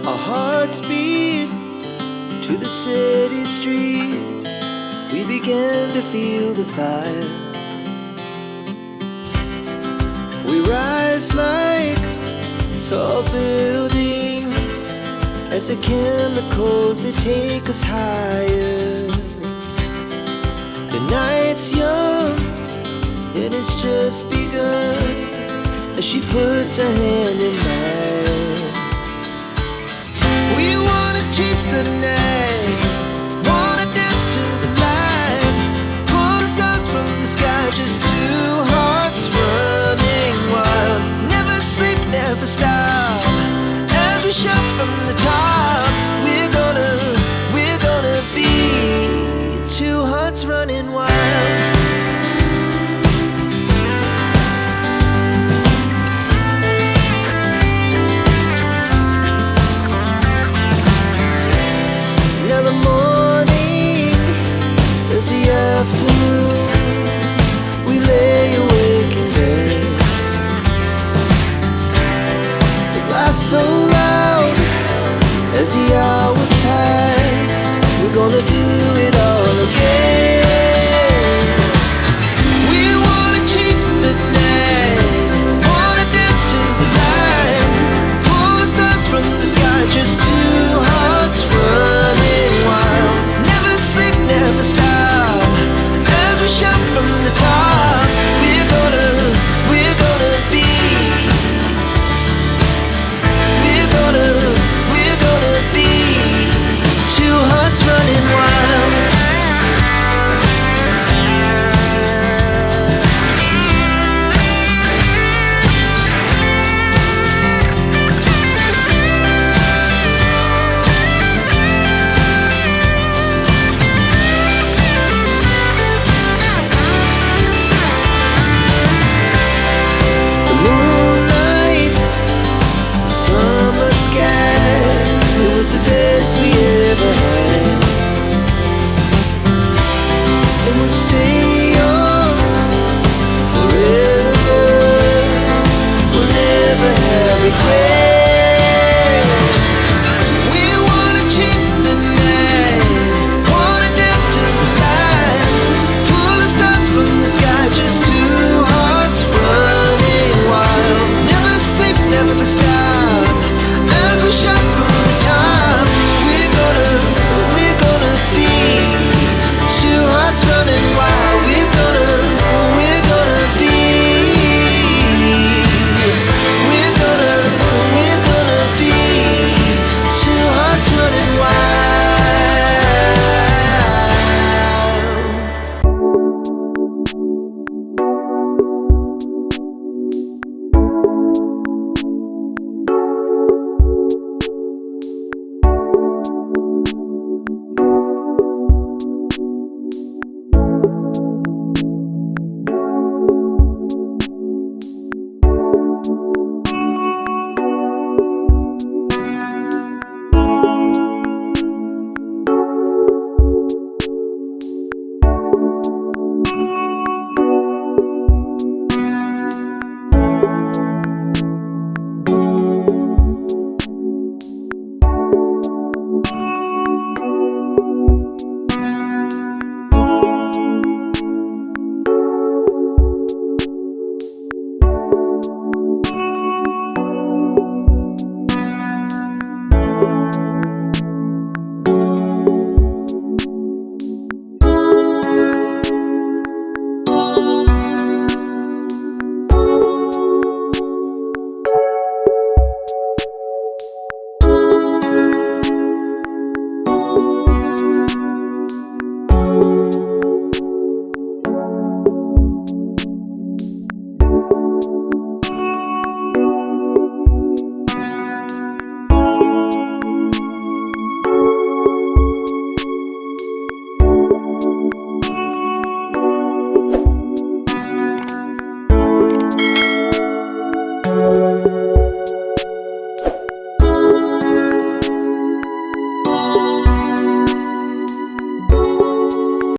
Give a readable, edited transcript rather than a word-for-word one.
Our hearts beat to the city streets. We began to feel the fire. We rise like tall buildings as the chemicals, they take us higher. The night's young, it has just begun, as she puts her hand in mine. We wanna chase the night, wanna dance to the light, pull the stars from the sky, just two hearts running wild. Never sleep, never stop, as we shout from the top. We're gonna be two hearts running wild. Now the morning is the afternoon. We lay awake in bed. It lasts so long.